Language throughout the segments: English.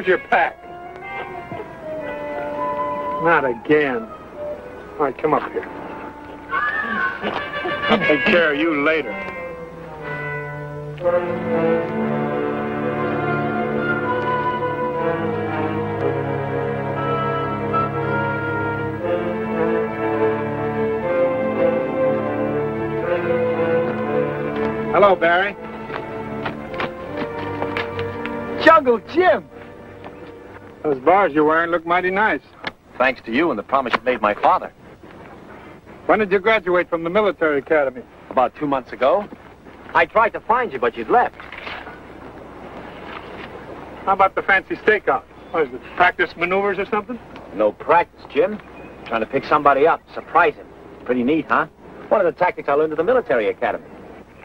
Where's your pack? Not again. All right, come up here. I'll take care of you later. Hello, Barry. Jungle Jim! Those bars you're wearing look mighty nice. Thanks to you and the promise you made my father. When did you graduate from the military academy? About 2 months ago. I tried to find you, but you'd left. How about the fancy stakeout? What is it, practice maneuvers or something? No practice, Jim. Trying to pick somebody up, surprise him. Pretty neat, huh? One of the tactics I learned at the military academy.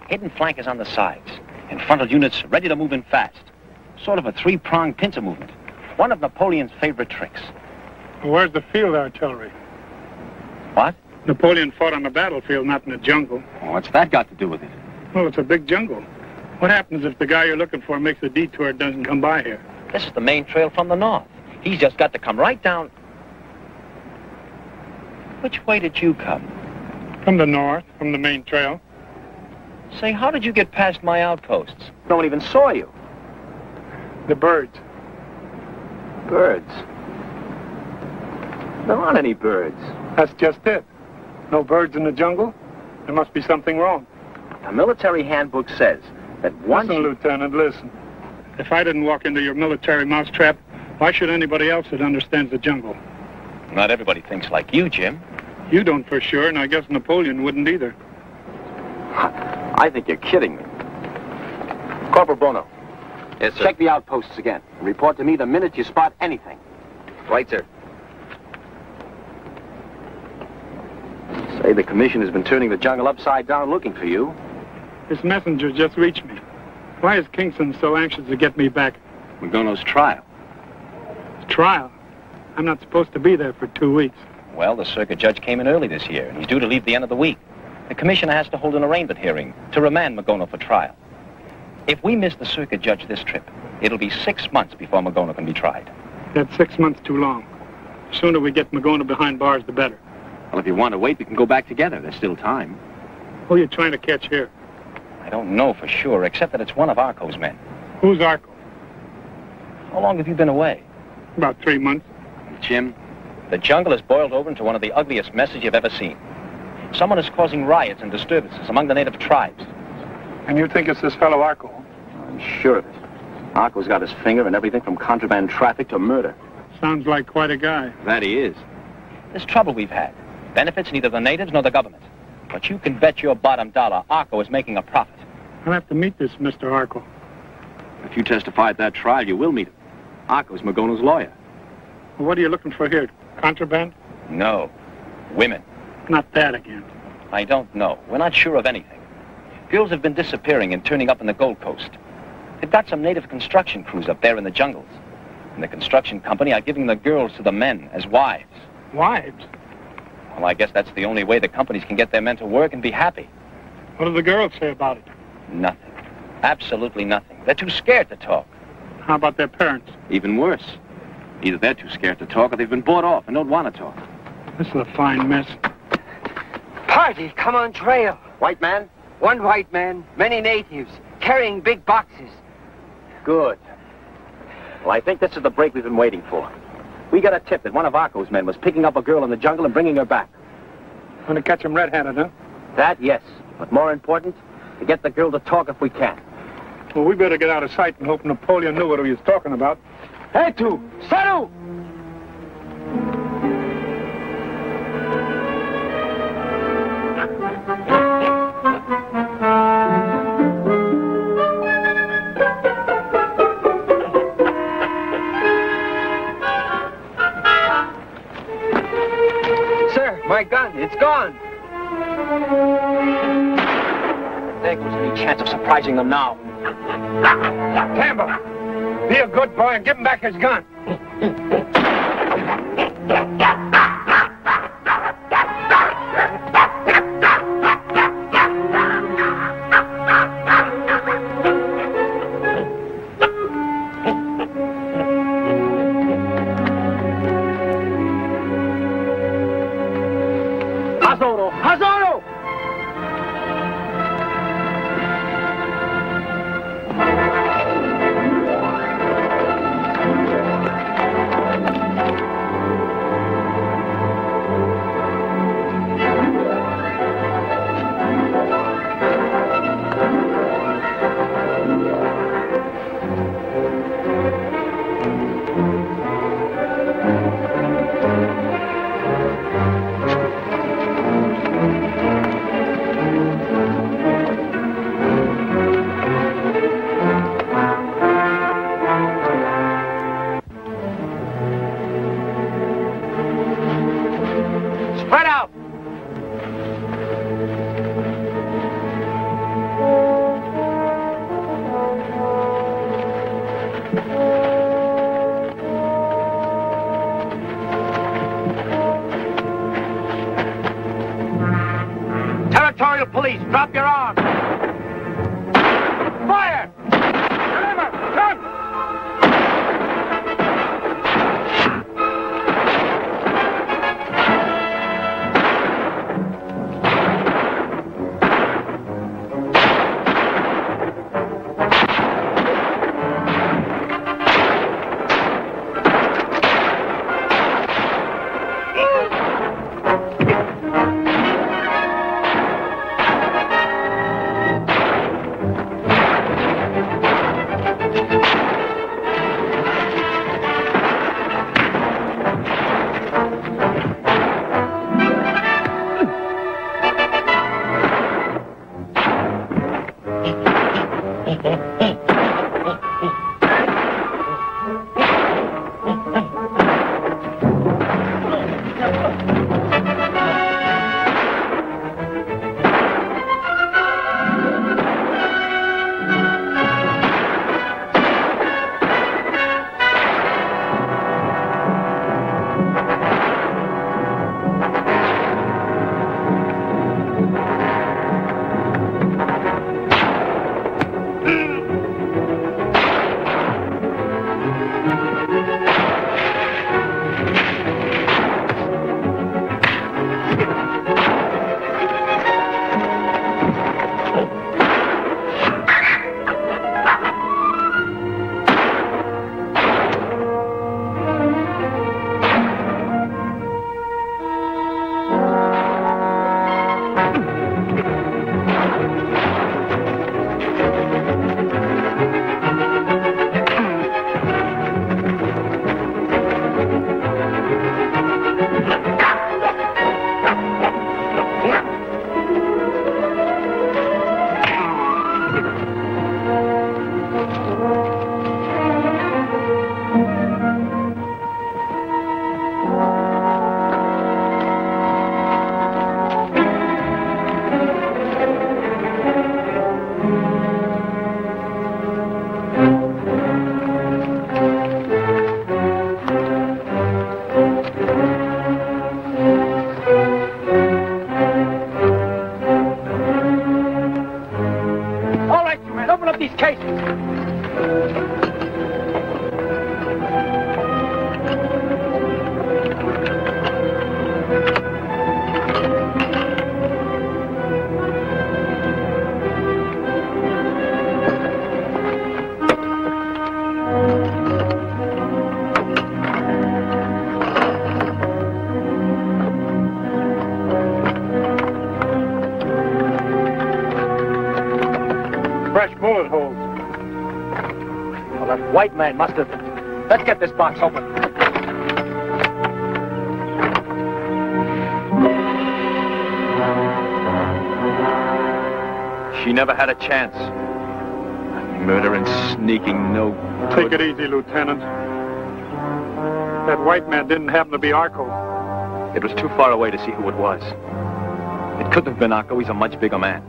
Hidden flankers on the sides, and frontal units ready to move in fast. Sort of a three-pronged pincer movement. One of Napoleon's favorite tricks. Well, where's the field artillery? What? Napoleon fought on the battlefield, not in the jungle. Oh, what's that got to do with it? Well, it's a big jungle. What happens if the guy you're looking for makes a detour and doesn't come by here? This is the main trail from the north. He's just got to come right down. Which way did you come? From the north, from the main trail. Say, how did you get past my outposts? No one even saw you. The birds. Birds? There aren't any birds. That's just it. No birds in the jungle? There must be something wrong. The military handbook says that once... Listen, Lieutenant, listen. If I didn't walk into your military mousetrap, why should anybody else that understands the jungle? Not everybody thinks like you, Jim. You don't for sure, and I guess Napoleon wouldn't either. I think you're kidding me. Corporal Bono. Yes, sir. Check the outposts again. Report to me the minute you spot anything. Right, sir. Say, the commission has been turning the jungle upside down looking for you. This messenger just reached me. Why is Kingston so anxious to get me back? Magono's trial. Trial? I'm not supposed to be there for 2 weeks. Well, the circuit judge came in early this year, and he's due to leave the end of the week. The commissioner has to hold an arraignment hearing to remand Magono for trial. If we miss the circuit judge this trip, it'll be 6 months before Magono can be tried. That's 6 months too long. The sooner we get Magono behind bars, the better. Well, if you want to wait, we can go back together. There's still time. Who are you trying to catch here? I don't know for sure, except that it's one of Arco's men. Who's Arco? How long have you been away? About 3 months. Jim, the jungle has boiled over into one of the ugliest messes you've ever seen. Someone is causing riots and disturbances among the native tribes. And you think it's this fellow Arco? I'm sure of it. Arco's got his finger in everything from contraband traffic to murder. Sounds like quite a guy. That he is. This trouble we've had benefits neither the natives nor the government. But you can bet your bottom dollar Arco is making a profit. I'll have to meet this Mr. Arco. If you testify at that trial, you will meet him. Arco's Magono's lawyer. Well, what are you looking for here? Contraband? No. Women. Not that again. I don't know. We're not sure of anything. Girls have been disappearing and turning up in the Gold Coast. They've got some native construction crews up there in the jungles. And the construction company are giving the girls to the men as wives. Wives? Well, I guess that's the only way the companies can get their men to work and be happy. What do the girls say about it? Nothing. Absolutely nothing. They're too scared to talk. How about their parents? Even worse. Either they're too scared to talk or they've been bought off and don't want to talk. This is a fine mess. Party, come on trail. White man? One white man, many natives, carrying big boxes. Good. Well, I think this is the break we've been waiting for. We got a tip that one of Arco's men was picking up a girl in the jungle and bringing her back. Want to catch him red-handed, huh? That, yes. But more important, to get the girl to talk if we can. Well, we better get out of sight and hope Napoleon knew what he was talking about. Hey, tu! Saru! Sir, my gun, it's gone. There goes any chance of surprising them now. Campbell, be a good boy and give him back his gun. territorial police. Drop your arms. Fire! Remember, turn! These cases. Fresh bullet holes. Well, that white man must have... Let's get this box open. She never had a chance. Murdering, sneaking, no Take it easy, Lieutenant. That white man didn't happen to be Arco. It was too far away to see who it was. It couldn't have been Arco. He's a much bigger man.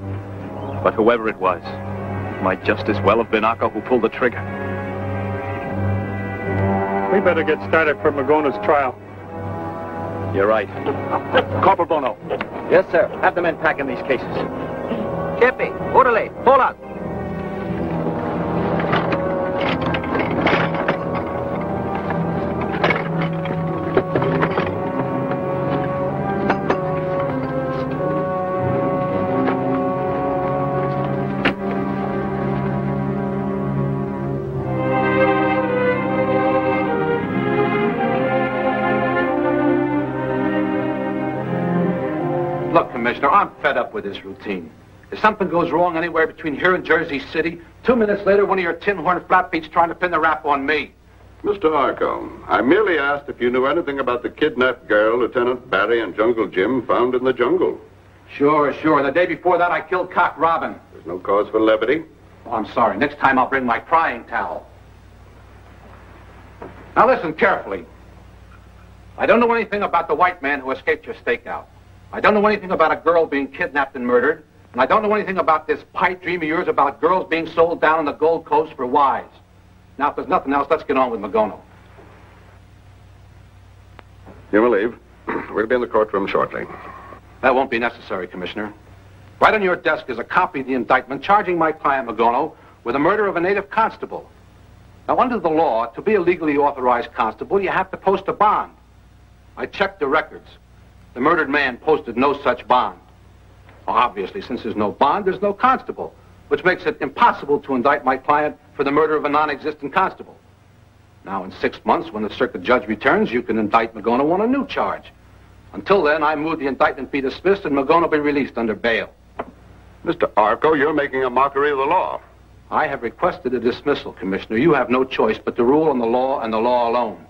But whoever it was, it might just as well have been Arco who pulled the trigger. We better get started for Magona's trial. You're right. Corporal Bono. Yes, sir. Have the men packing these cases. Chippy, orderly, pull up. Look, Commissioner, I'm fed up with this routine. If something goes wrong anywhere between here and Jersey City, 2 minutes later, one of your tin horn flatbeats trying to pin the rap on me. Mr. Arco, I merely asked if you knew anything about the kidnapped girl Lieutenant Barry and Jungle Jim found in the jungle. Sure. The day before that, I killed Cock Robin. There's no cause for levity. Oh, I'm sorry. Next time, I'll bring my crying towel. Now, listen carefully. I don't know anything about the white man who escaped your stakeout. I don't know anything about a girl being kidnapped and murdered. And I don't know anything about this pipe dream of yours about girls being sold down on the Gold Coast for wives. Now, if there's nothing else, let's get on with Magono. You may leave. We'll be in the courtroom shortly. That won't be necessary, Commissioner. Right on your desk is a copy of the indictment charging my client Magono with the murder of a native constable. Now, under the law, to be a legally authorized constable, you have to post a bond. I checked the records. The murdered man posted no such bond. Well, obviously, since there's no bond, there's no constable, which makes it impossible to indict my client for the murder of a non-existent constable. Now, in 6 months, when the circuit judge returns, you can indict Magono on a new charge. Until then, I move the indictment be dismissed and Magono be released under bail. Mr. Arco, you're making a mockery of the law. I have requested a dismissal, Commissioner. You have no choice but to rule on the law and the law alone.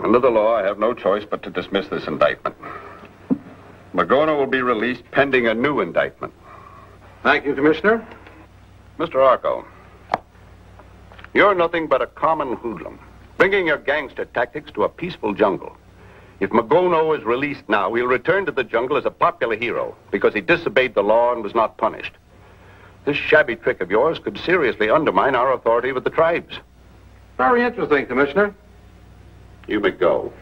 Under the law, I have no choice but to dismiss this indictment. Magono will be released pending a new indictment. Thank you, Commissioner. Mr. Arco, you're nothing but a common hoodlum, bringing your gangster tactics to a peaceful jungle. If Magono is released now, he'll return to the jungle as a popular hero because he disobeyed the law and was not punished. This shabby trick of yours could seriously undermine our authority with the tribes. Very interesting, Commissioner. You may go.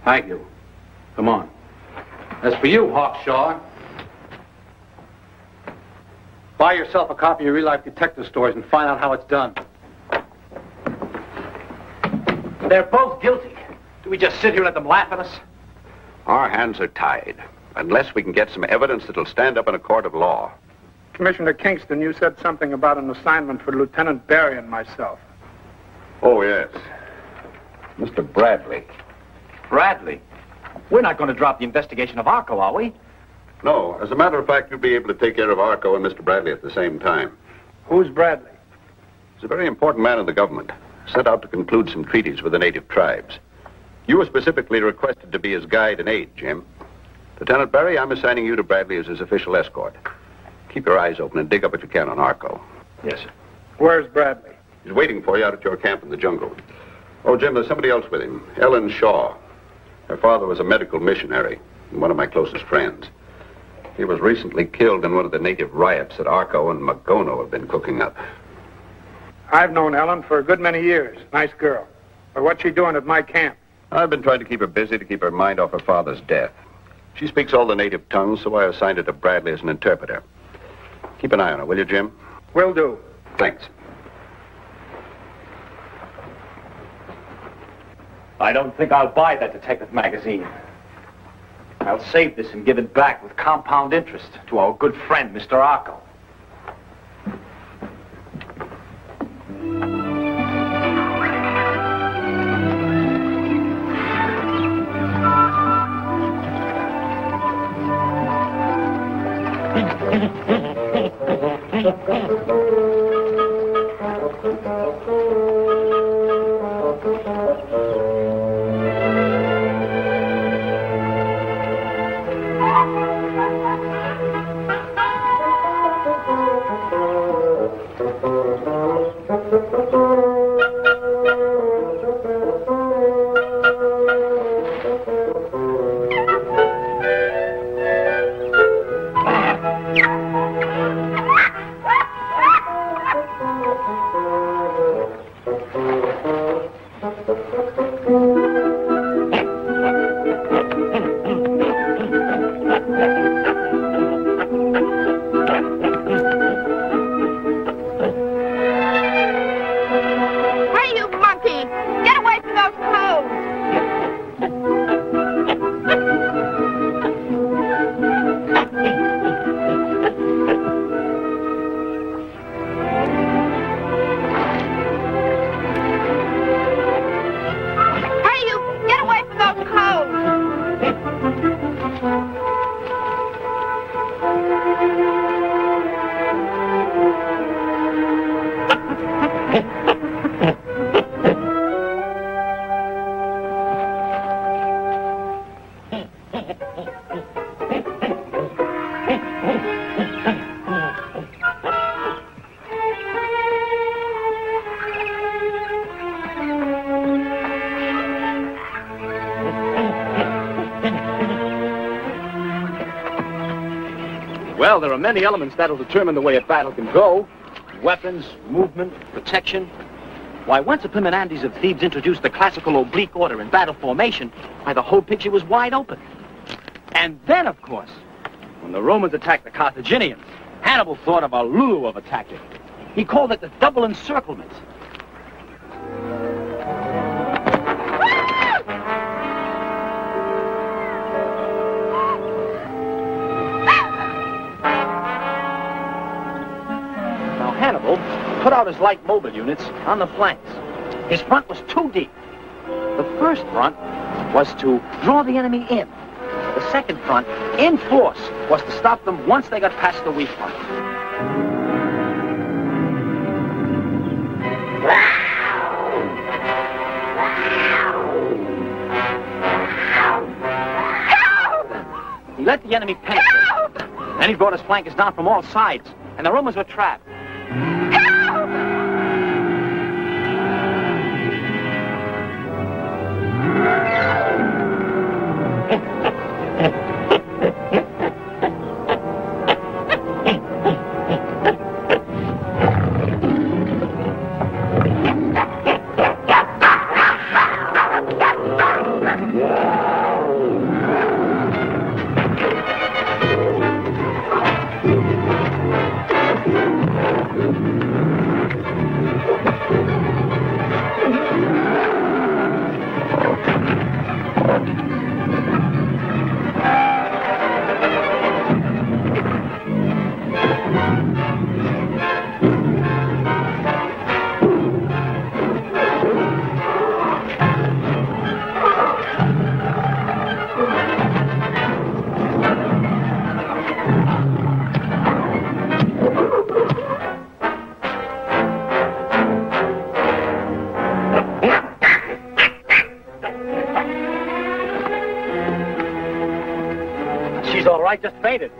Thank you. Come on. As for you, Hawkshaw, buy yourself a copy of Real Life Detective Stories and find out how it's done. They're both guilty. Do we just sit here and let them laugh at us? Our hands are tied, unless we can get some evidence that'll stand up in a court of law. Commissioner Kingston, you said something about an assignment for Lieutenant Barry and myself. Oh, yes. Mr. Bradley. Bradley? We're not going to drop the investigation of Arco, are we? No, as a matter of fact, you'll be able to take care of Arco and Mr. Bradley at the same time. Who's Bradley? He's a very important man in the government, sent out to conclude some treaties with the native tribes. You were specifically requested to be his guide and aide, Jim. Lieutenant Barry, I'm assigning you to Bradley as his official escort. Keep your eyes open and dig up what you can on Arco. Yes, sir. Where's Bradley? He's waiting for you out at your camp in the jungle. Oh, Jim, there's somebody else with him. Ellen Shaw. Her father was a medical missionary and one of my closest friends. He was recently killed in one of the native riots that Arco and Magono have been cooking up. I've known Ellen for a good many years. Nice girl. But what's she doing at my camp? I've been trying to keep her busy to keep her mind off her father's death. She speaks all the native tongues, so I assigned her to Bradley as an interpreter. Keep an eye on her, will you, Jim? Will do. Thanks. I don't think I'll buy that detective magazine. I'll save this and give it back with compound interest to our good friend, Mr. Arco. Well, there are many elements that'll determine the way a battle can go. Weapons, movement, protection. Why, once the Plym and Andes of Thebes introduced the classical oblique order in battle formation, why, the whole picture was wide open. And then, of course, When the Romans attacked the Carthaginians, Hannibal thought of a lulu of a tactic. He called it the double encirclement. Now Hannibal put out his light mobile units on the flanks. His front was too deep. The first front was to draw the enemy in. The second front, in force, was to stop them once they got past the weak front. He let the enemy penetrate. Then he brought his flankers down from all sides, and the Romans were trapped. Just fainted.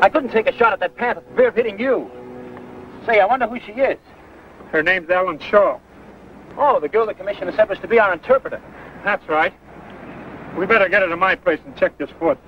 I couldn't take a shot at that panther for fear of hitting you. Say, I wonder who she is. Her name's Ellen Shaw. Oh, the girl the commissioner said was to be our interpreter. That's right. We better get her to my place and check this foot.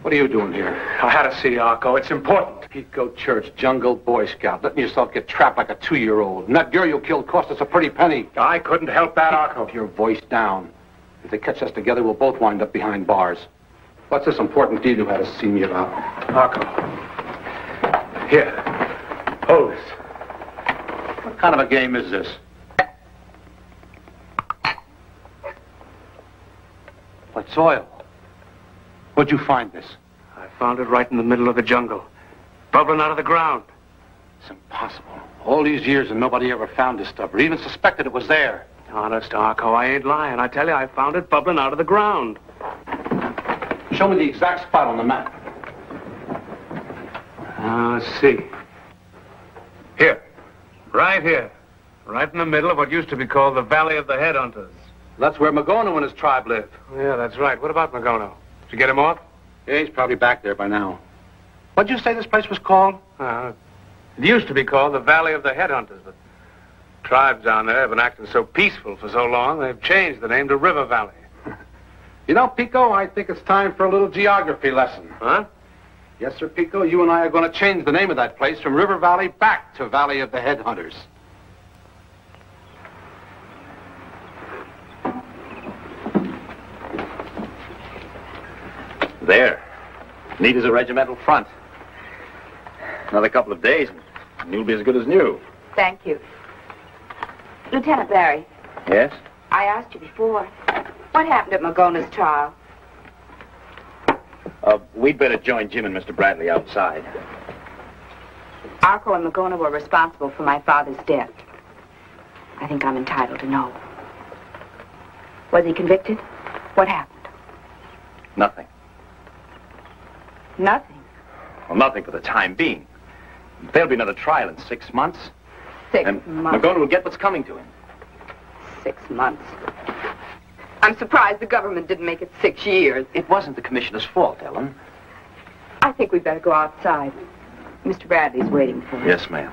What are you doing here? I had to see Arco. It's important. Pico Church, jungle Boy Scout, letting yourself get trapped like a 2-year-old. And that girl you killed cost us a pretty penny. I couldn't help that, Arco. Keep your voice down. If they catch us together, we'll both wind up behind bars. What's this important deal you had to see me about? Arco. Here. Hold this. What kind of a game is this? What's oil? Where'd you find this? I found it right in the middle of the jungle. Bubbling out of the ground. It's impossible. All these years and nobody ever found this stuff or even suspected it was there. Honest, Arco, I ain't lying. I tell you, I found it bubbling out of the ground. Show me the exact spot on the map. Let's see. Here. Right here. Right in the middle of what used to be called the Valley of the Headhunters. That's where Magono and his tribe live. Yeah, that's right. What about Magono? Did you get him off? Yeah, he's probably back there by now. What'd you say this place was called? It used to be called the Valley of the Headhunters, but tribes down there have been acting so peaceful for so long, they've changed the name to River Valley. You know, Pico, I think it's time for a little geography lesson. Huh? Yes, sir, Pico. You and I are going to change the name of that place from River Valley back to Valley of the Headhunters. There. Neat as a regimental front. Another couple of days, and you'll be as good as new. Thank you. Lieutenant Barry. Yes? I asked you before. What happened at Magona's trial? We'd better join Jim and Mr. Bradley outside. Arco and Magona were responsible for my father's death. I think I'm entitled to know. Was he convicted? What happened? Nothing. Nothing. Well, nothing for the time being. There'll be another trial in 6 months. 6 and months. Magona will get what's coming to him. 6 months. I'm surprised the government didn't make it 6 years. It wasn't the commissioner's fault, Ellen. I think we'd better go outside. Mr. Bradley's waiting for us. Yes, ma'am.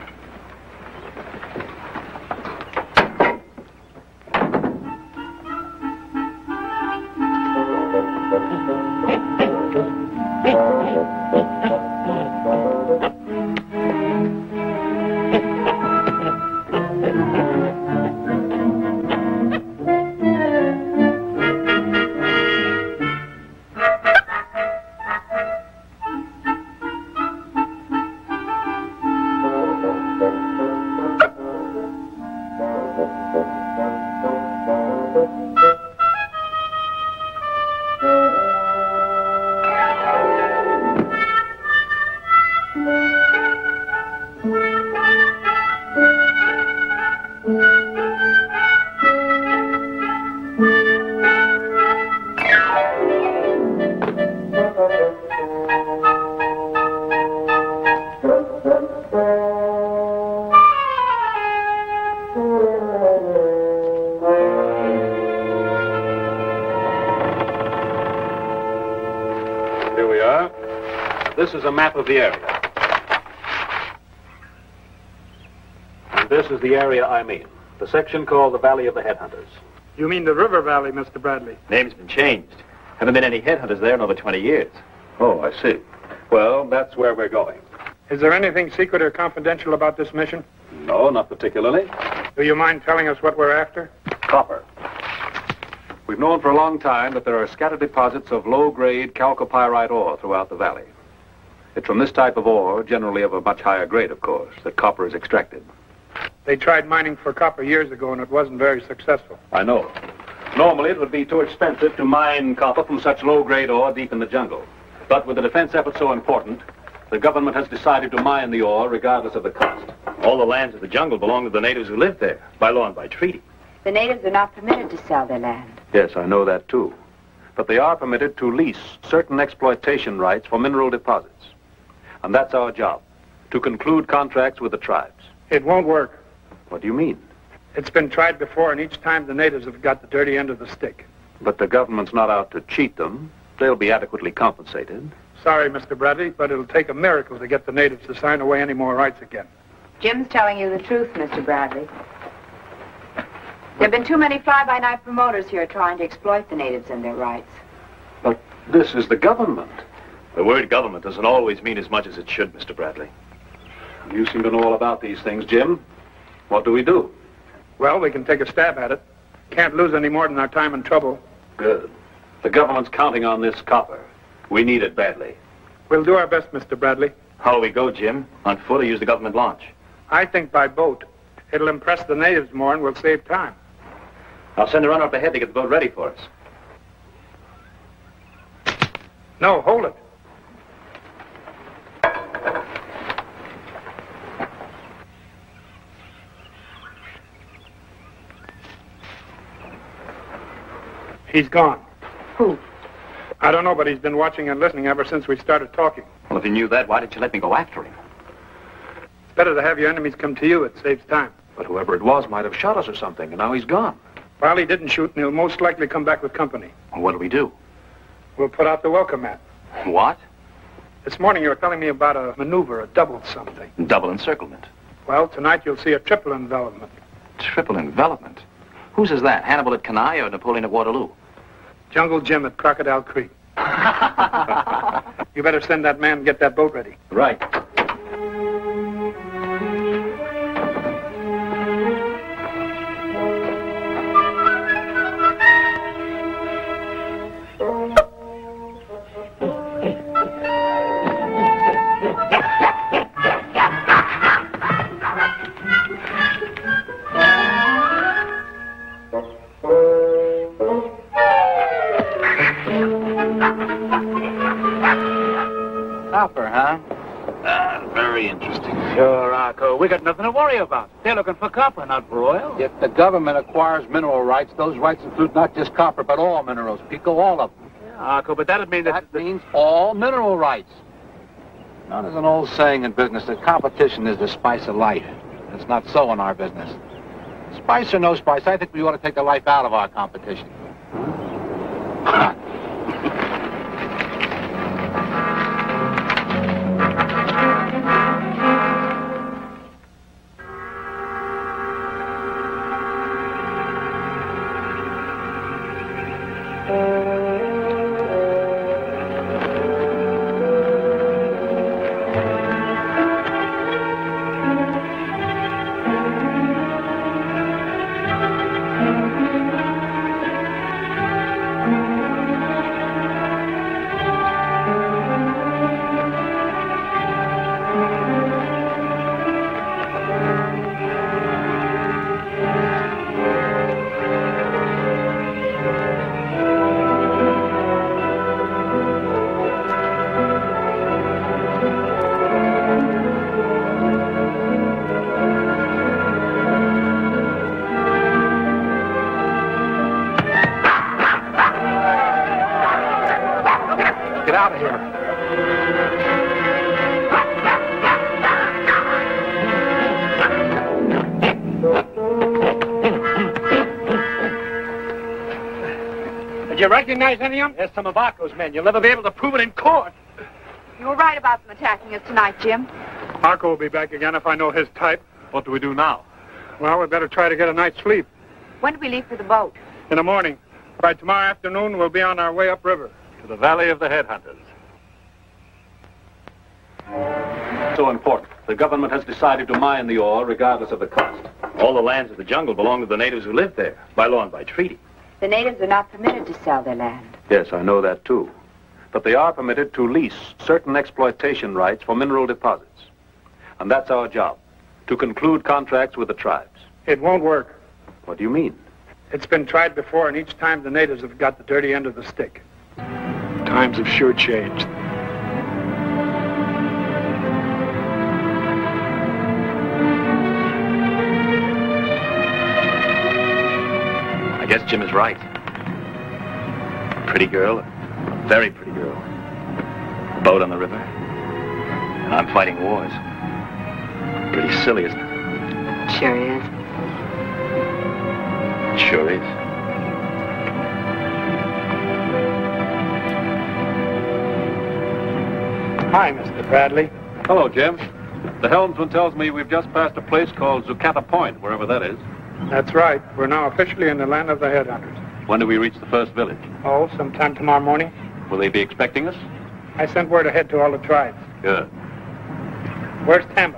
Here we are. This is a map of the area. And this is the area I mean. The section called the Valley of the Headhunters. You mean the river valley, Mr. Bradley? Name's been changed. Haven't been any headhunters there in over 20 years. Oh, I see. Well, that's where we're going. Is there anything secret or confidential about this mission? No, not particularly. Do you mind telling us what we're after? Copper. We've known for a long time that there are scattered deposits of low-grade chalcopyrite ore throughout the valley. It's from this type of ore, generally of a much higher grade, of course, that copper is extracted. They tried mining for copper years ago, and it wasn't very successful. I know. Normally, it would be too expensive to mine copper from such low-grade ore deep in the jungle. But with the defense effort so important, the government has decided to mine the ore regardless of the cost. All the lands of the jungle belong to the natives who live there, by law and by treaty. The natives are not permitted to sell their land. Yes, I know that, too. But they are permitted to lease certain exploitation rights for mineral deposits. And that's our job, to conclude contracts with the tribes. It won't work. What do you mean? It's been tried before, and each time the natives have got the dirty end of the stick. But the government's not out to cheat them. They'll be adequately compensated. Sorry, Mr. Bradley, but it'll take a miracle to get the natives to sign away any more rights again. Jim's telling you the truth, Mr. Bradley. There have been too many fly-by-night promoters here trying to exploit the natives and their rights. But this is the government. The word government doesn't always mean as much as it should, Mr. Bradley. You seem to know all about these things, Jim. What do we do? Well, we can take a stab at it. Can't lose any more than our time and trouble. Good. The government's counting on this copper. We need it badly. We'll do our best, Mr. Bradley. How'll we go, Jim? On foot or use the government launch? I think by boat. It'll impress the natives more and we'll save time. I'll send a runner up ahead to get the boat ready for us. No, hold it. He's gone. Who? I don't know, but he's been watching and listening ever since we started talking. Well, if you knew that, why didn't you let me go after him? It's better to have your enemies come to you. It saves time. But whoever it was might have shot us or something, and now he's gone. Well, he didn't shoot, and he'll most likely come back with company. Well, what'll we do? We'll put out the welcome mat. What? This morning you were telling me about a maneuver, a double something. Double encirclement. Well, tonight you'll see a triple envelopment. Triple envelopment? Whose is that? Hannibal at Cannae or Napoleon at Waterloo? Jungle Jim at Crocodile Creek. You better send that man and get that boat ready. Right. Copper, huh? Very interesting. Sure, Arco. We got nothing to worry about. They're looking for copper, not for oil. If the government acquires mineral rights, those rights include not just copper, but all minerals. Pico, all of them. Yeah, Arco, but that'd mean That means all mineral rights. Now, there's an old saying in business that competition is the spice of life. It's not so in our business. Spice or no spice, I think we ought to take the life out of our competition. Huh? You recognize any of them? There's some of Arco's men. You'll never be able to prove it in court. You were right about them attacking us tonight, Jim. Arco will be back again if I know his type. What do we do now? Well, we better try to get a night's sleep. When do we leave for the boat? In the morning. By tomorrow afternoon, we'll be on our way upriver. To the Valley of the Headhunters. So important. The government has decided to mine the ore regardless of the cost. All the lands of the jungle belong to the natives who live there, by law and by treaty. The natives are not permitted to sell their land. Yes, I know that too. But they are permitted to lease certain exploitation rights for mineral deposits. And that's our job, to conclude contracts with the tribes. It won't work. What do you mean? It's been tried before, and each time the natives have got the dirty end of the stick. Times have sure changed. I guess Jim is right. A pretty girl, a very pretty girl. A boat on the river. And I'm fighting wars. Pretty silly, isn't it? Sure is. It sure is. Hi, Mr. Bradley. Hello, Jim. The helmsman tells me we've just passed a place called Zucata Point, wherever that is. That's right. We're now officially in the land of the headhunters. When do we reach the first village? Oh, sometime tomorrow morning. Will they be expecting us? I sent word ahead to all the tribes. Good. Where's Tamba?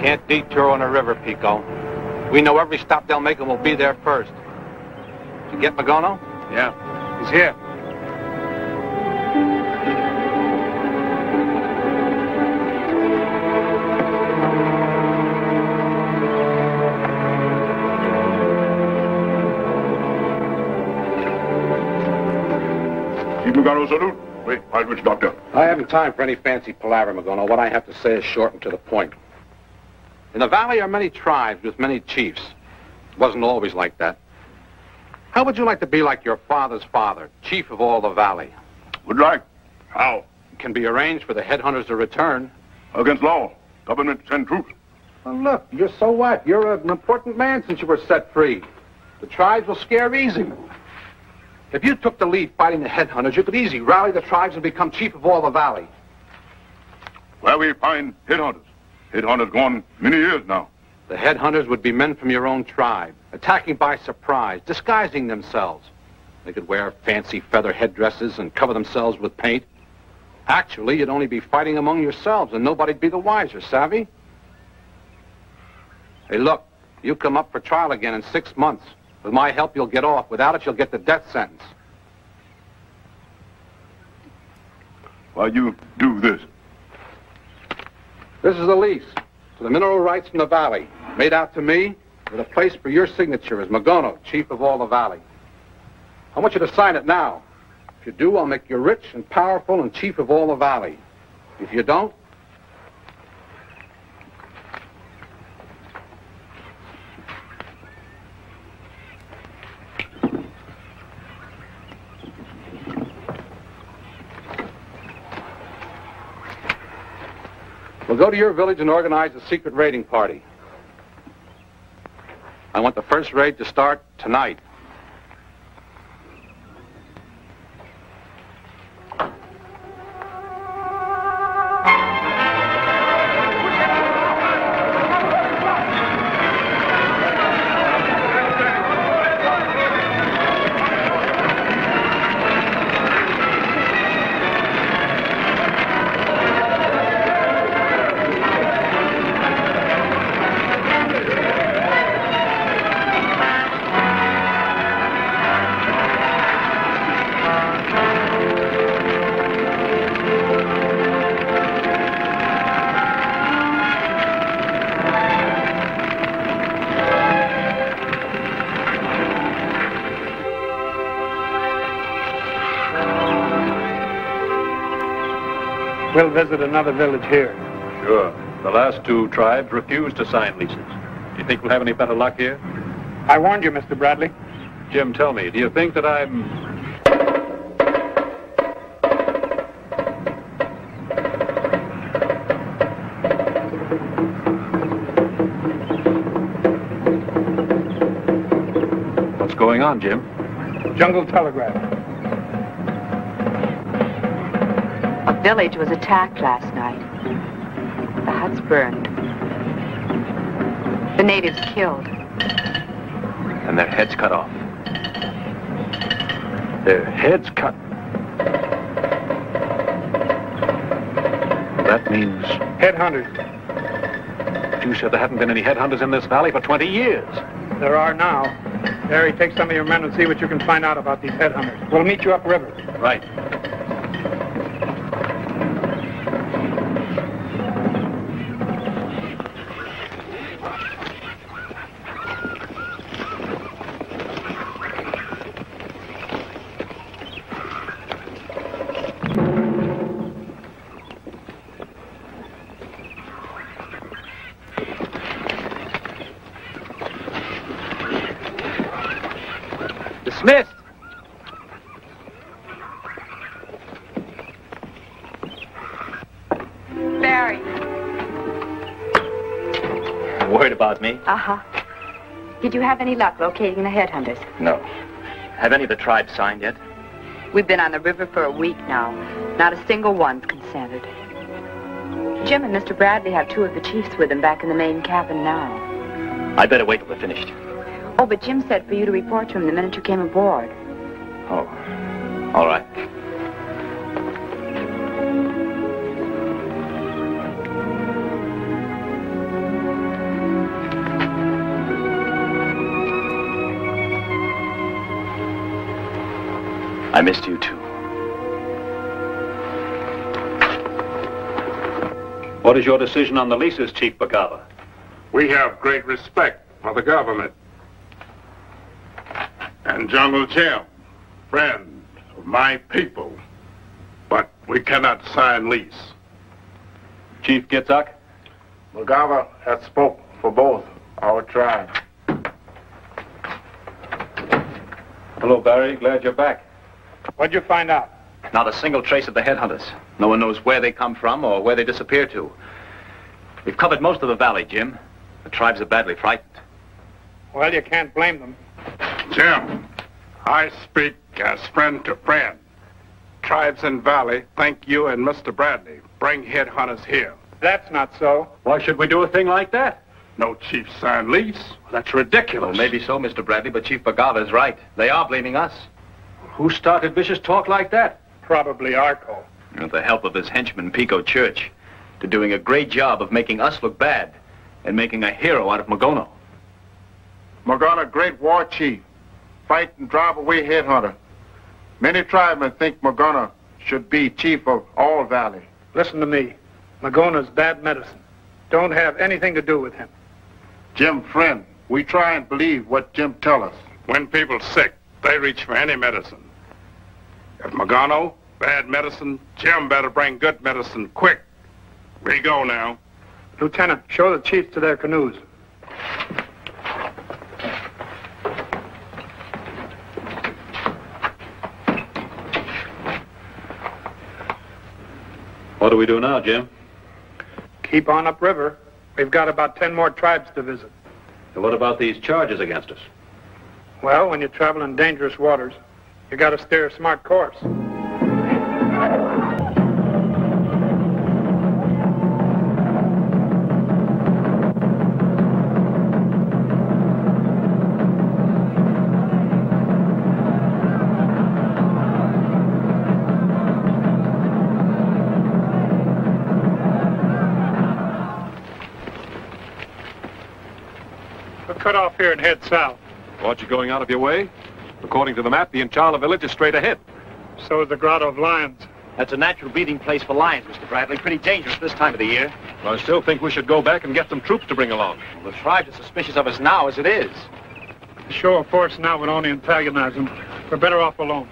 Can't detour on a river, Pico. We know every stop they'll make and we'll be there first. Did you get Magono? Yeah, he's here. Magono, salute. Wait, I'll reach doctor. I haven't time for any fancy palaver, Magono. What I have to say is short and to the point. In the valley are many tribes with many chiefs. It wasn't always like that. How would you like to be like your father's father, chief of all the valley? Would like. How? It can be arranged for the headhunters to return. Against law. Government send troops. Well, look, you're so what? You're an important man since you were set free. The tribes will scare easy. If you took the lead fighting the headhunters, you could easily rally the tribes and become chief of all the valley. Where we find headhunters. Headhunters gone many years now. The headhunters would be men from your own tribe, attacking by surprise, disguising themselves. They could wear fancy feather headdresses and cover themselves with paint. Actually, you'd only be fighting among yourselves and nobody'd be the wiser, savvy? Hey, look, you come up for trial again in 6 months. With my help, you'll get off. Without it, you'll get the death sentence. Why you do this? This is the lease to the mineral rights from the valley, made out to me with a place for your signature as Magono, chief of all the valley. I want you to sign it now. If you do, I'll make you rich and powerful and chief of all the valley. If you don't, we'll go to your village and organize a secret raiding party. I want the first raid to start tonight. We'll visit another village here. Sure. The last two tribes refused to sign leases. Do you think we'll have any better luck here? I warned you, Mr. Bradley. Jim, tell me, do you think that I'm... What's going on, Jim? Jungle telegraph. A village was attacked last night. The huts burned. The natives killed. And their heads cut off. Their heads cut. That means... Headhunters. You said there hadn't been any headhunters in this valley for 20 years. There are now. Harry, take some of your men and see what you can find out about these headhunters. We'll meet you upriver. Right. Dismissed. Barry. Worried about me? Uh-huh. Did you have any luck locating the headhunters? No. Have any of the tribes signed yet? We've been on the river for a week now. Not a single one's consented. Jim and Mr. Bradley have two of the chiefs with them back in the main cabin now. I'd better wait till they're finished. Oh, but Jim said for you to report to him the minute you came aboard. Oh. All right. I missed you, too. What is your decision on the leases, Chief Bagava? We have great respect for the government. And Jungle Jim, friend of my people. But we cannot sign lease. Chief Gitzak? Bagava has spoke for both our tribes. Hello, Barry. Glad you're back. What'd you find out? Not a single trace of the headhunters. No one knows where they come from or where they disappear to. We've covered most of the valley, Jim. The tribes are badly frightened. Well, you can't blame them. Jim, I speak as friend to friend. Tribes in valley thank you and Mr. Bradley. Bring headhunters here. That's not so. Why should we do a thing like that? No chief sign lease. That's ridiculous. Well, maybe so, Mr. Bradley, but Chief Bagava is right. They are blaming us. Who started vicious talk like that? Probably Arco. With the help of his henchman, Pico Church. They're doing a great job of making us look bad and making a hero out of Magono. Magana, great war chief. Fight and drive away headhunter. Many tribesmen think Magana should be chief of all valley. Listen to me. Magona's bad medicine. Don't have anything to do with him. Jim, friend, we try and believe what Jim tell us. When people sick, they reach for any medicine. If Magano, bad medicine, Jim better bring good medicine quick. We go now. Lieutenant, show the chiefs to their canoes. What do we do now, Jim? Keep on upriver. We've got about 10 more tribes to visit. And what about these charges against us? Well, when you travel in dangerous waters, you got to steer a smart course. We'll cut off here and head south. Aren't you going out of your way? According to the map, the Inchala village is straight ahead. So is the Grotto of Lions. That's a natural breeding place for lions, Mr. Bradley. Pretty dangerous this time of the year. I still think we should go back and get some troops to bring along. Well, the tribes are suspicious of us now as it is. A show of force now would only antagonize them. We're better off alone.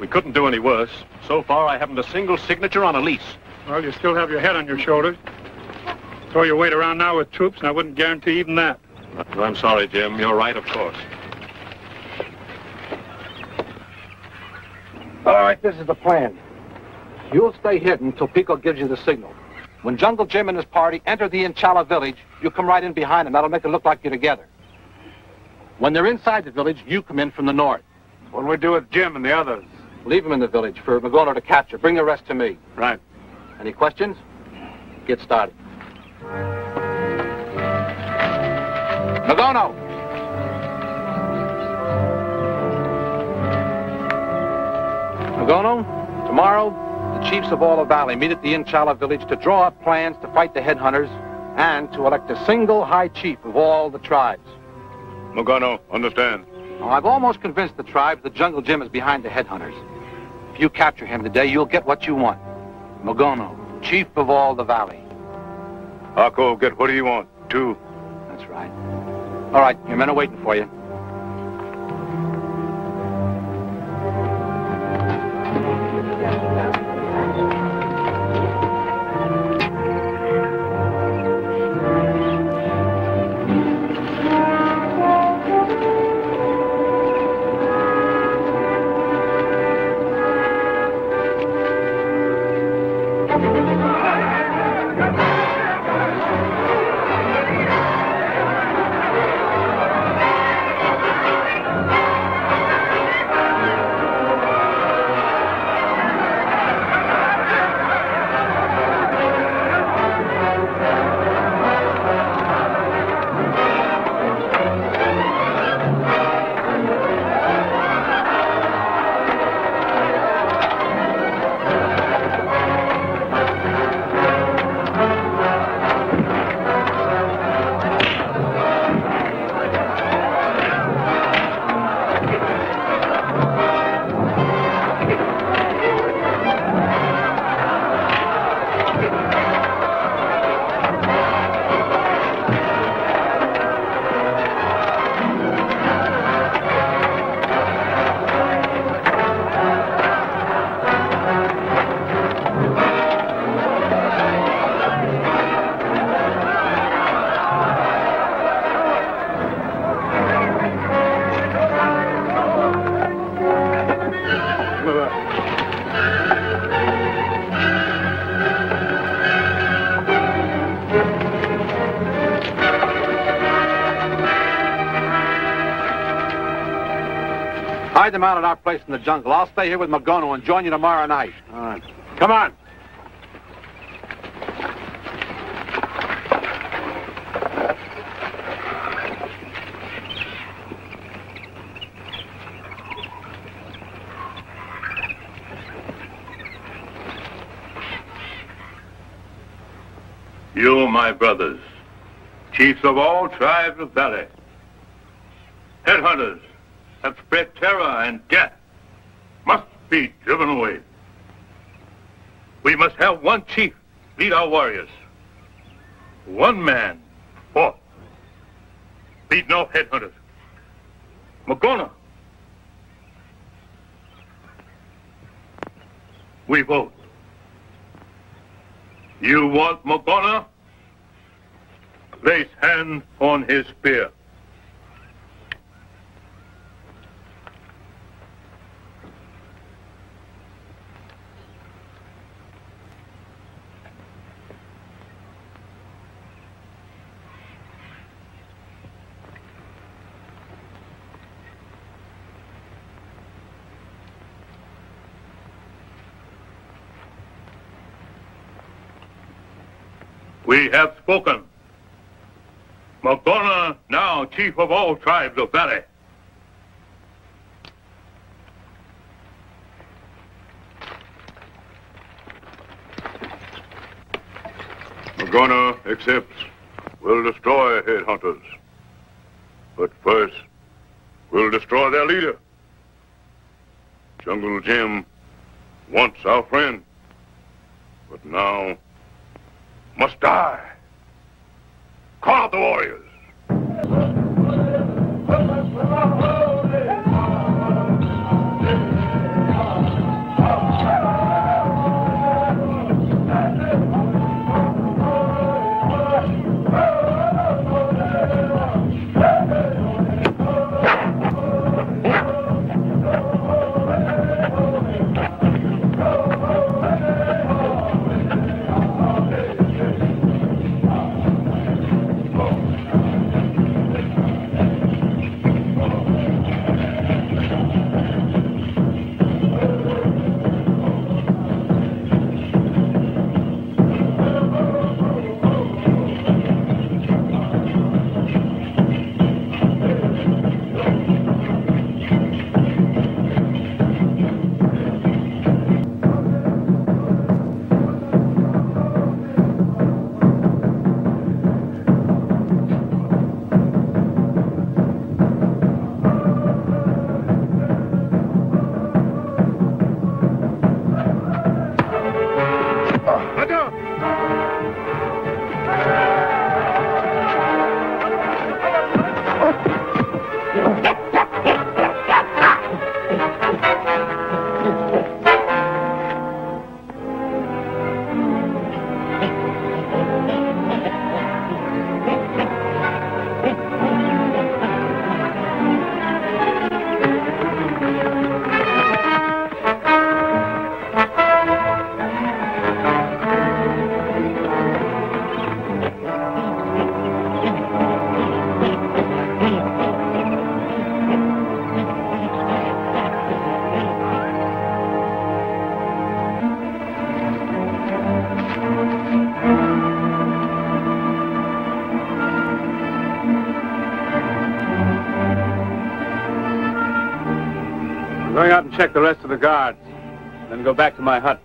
We couldn't do any worse. So far, I haven't a single signature on a lease. Well, you still have your head on your shoulders. Throw your weight around now with troops, and I wouldn't guarantee even that. I'm sorry, Jim. You're right, of course. All right, this is the plan. You'll stay hidden until Pico gives you the signal. When Jungle Jim and his party enter the Inchala village, you come right in behind them. That'll make it look like you're together. When they're inside the village, you come in from the north. What'll we do with Jim and the others? Leave them in the village for Magono to capture. Bring the rest to me. Right. Any questions? Get started. Magono! Magono, tomorrow, the chiefs of all the valley meet at the Inchala village to draw up plans to fight the headhunters and to elect a single high chief of all the tribes. Magono, understand? Now, I've almost convinced the tribes that Jungle Jim is behind the headhunters. If you capture him today, you'll get what you want. Magono, chief of all the valley. Akko, get what do you want, too? That's right. All right, your men are waiting for you. Hide them out at our place in the jungle. I'll stay here with Magono and join you tomorrow night. All right. Come on. You, my brothers, chiefs of all tribes of Valley, headhunters have spread terror and death, must be driven away. We must have one chief lead our warriors. One man forth. Lead no headhunters. Magono. We vote. You want Magono? Place hand on his spear. We have spoken. Magono, now chief of all tribes of Valley. Magono accepts. We'll destroy headhunters. But first, we'll destroy their leader. Jungle Jim once our friend, but now must die. Call out the warriors. I'm going out and check the rest of the guards, then go back to my hut.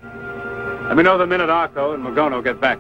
Let me know the minute Arco and Magono get back.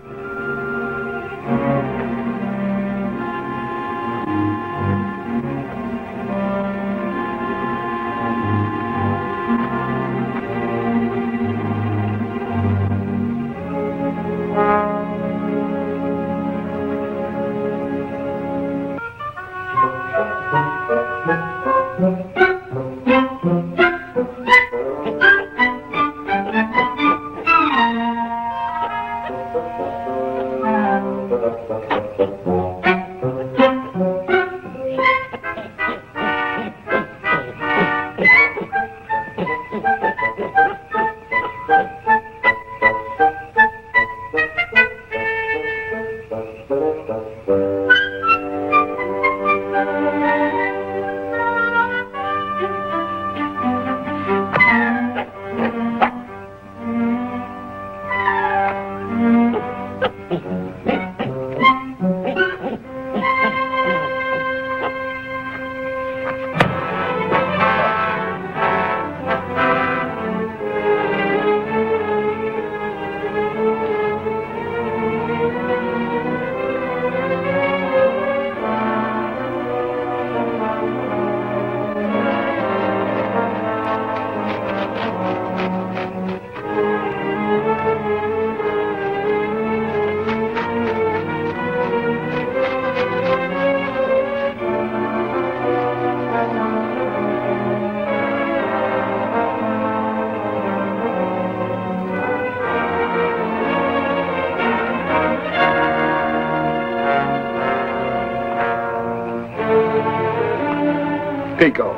Pico.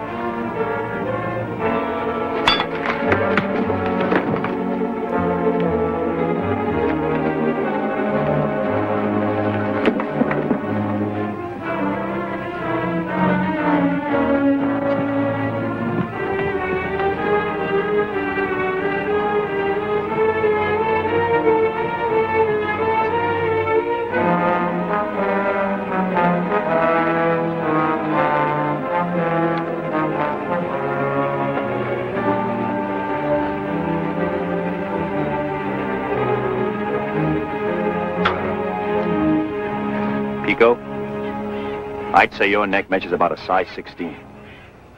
I'd say your neck measures about a size 16.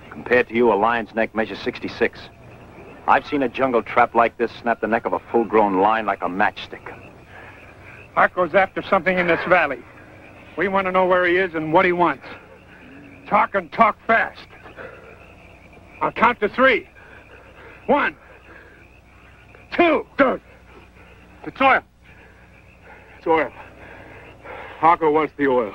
Compared to you, a lion's neck measures 66. I've seen a jungle trap like this snap the neck of a full-grown lion like a matchstick. Arco's after something in this valley. We want to know where he is and what he wants. Talk and talk fast. I'll count to 3. 1, 2. Good. It's oil. It's oil. Arco wants the oil.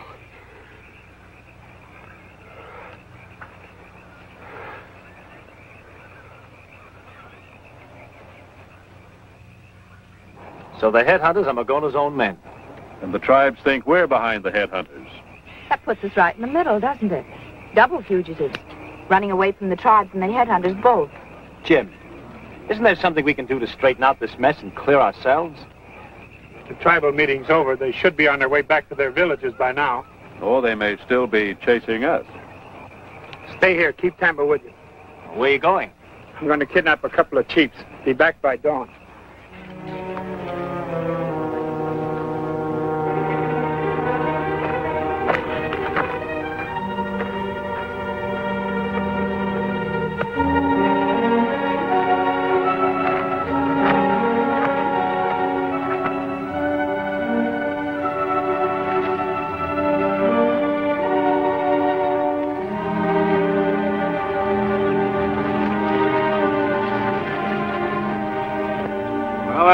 So the headhunters are Magono's own men. And the tribes think we're behind the headhunters. That puts us right in the middle, doesn't it? Double fugitives. Running away from the tribes and the headhunters both. Jim, isn't there something we can do to straighten out this mess and clear ourselves? The tribal meeting's over. They should be on their way back to their villages by now. Or they may still be chasing us. Stay here. Keep Tamba with you. Where are you going? I'm going to kidnap a couple of chiefs. Be back by dawn.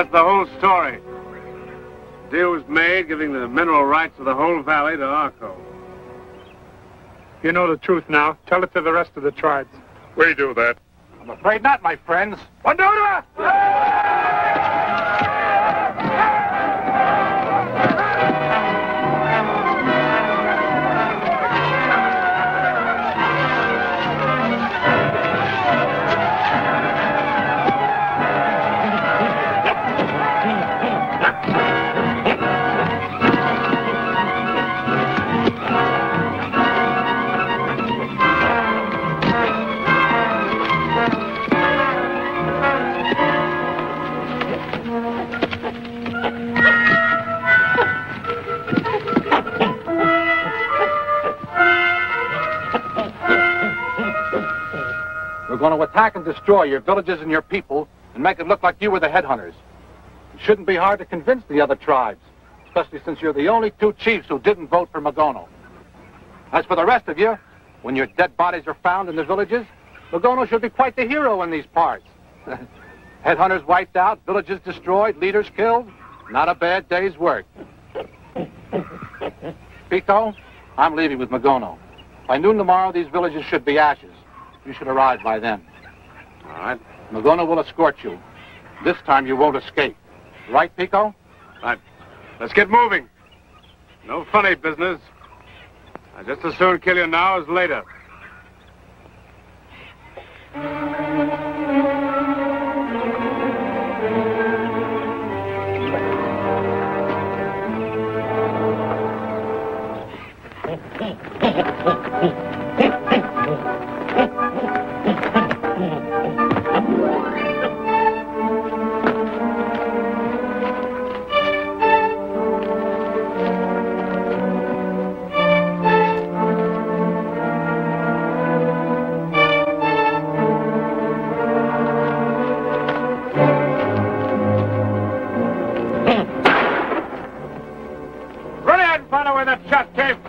That's the whole story. Deal was made giving the mineral rights of the whole valley to Arco. You know the truth now. Tell it to the rest of the tribes. We do that. I'm afraid not, my friends. Bandura! going to attack and destroy your villages and your people and make it look like you were the headhunters. It shouldn't be hard to convince the other tribes, especially since you're the only two chiefs who didn't vote for Magono. As for the rest of you, when your dead bodies are found in the villages, Magono should be quite the hero in these parts. Headhunters wiped out, villages destroyed, leaders killed. Not a bad day's work. Pico, I'm leaving with Magono. By noon tomorrow, these villages should be ashes. You should arrive by then. All right. Magono will escort you. This time you won't escape. Right, Pico? Right. Let's get moving. No funny business. I'd just as soon kill you now as later.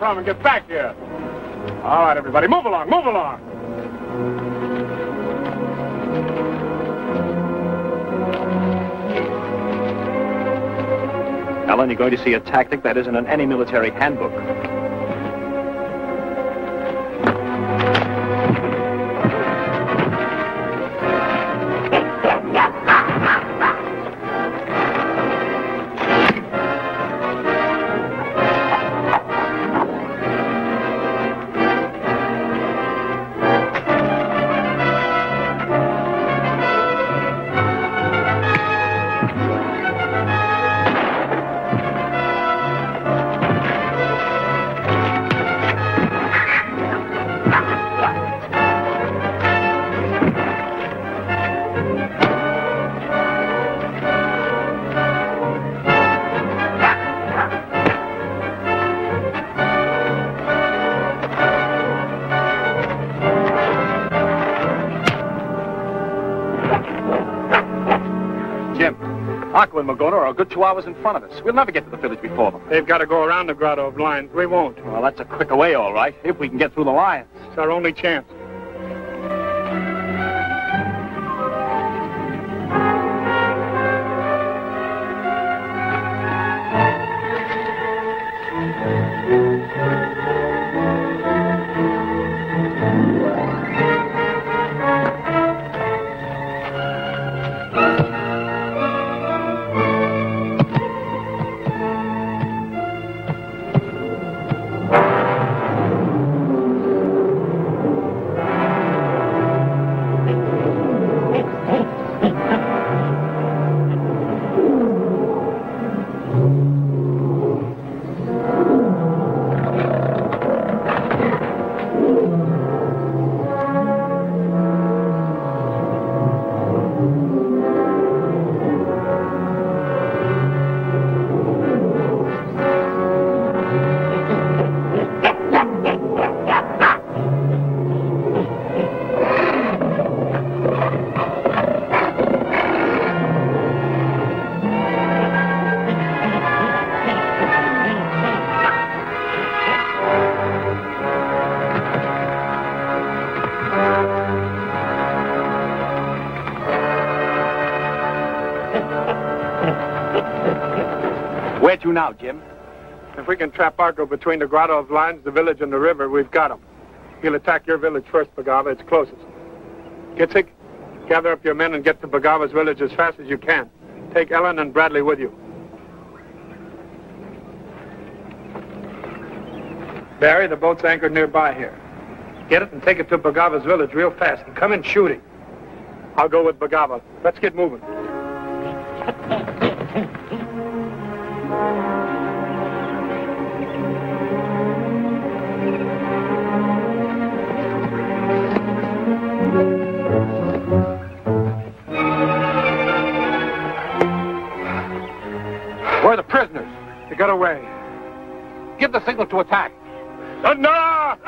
And get back here. All right, everybody, move along, move along. Ellen, you're going to see a tactic that isn't in any military handbook. Akko and Magono are a good 2 hours in front of us. We'll never get to the village before them. They've got to go around the grotto of lions. We won't. Well, that's a quicker way, all right, if we can get through the lions. It's our only chance. Where to now, Jim? If we can trap Akko between the grotto of lions, the village, and the river, we've got him. He'll attack your village first, Bagava. It's closest. Gitzik, gather up your men and get to Bagava's village as fast as you can. Take Ellen and Bradley with you. Barry, the boat's anchored nearby here. Get it and take it to Bagava's village real fast and come in shooting. I'll go with Bagava. Let's get moving. Where are the prisoners? They got away. Give the signal to attack. Thunder!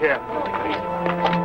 here.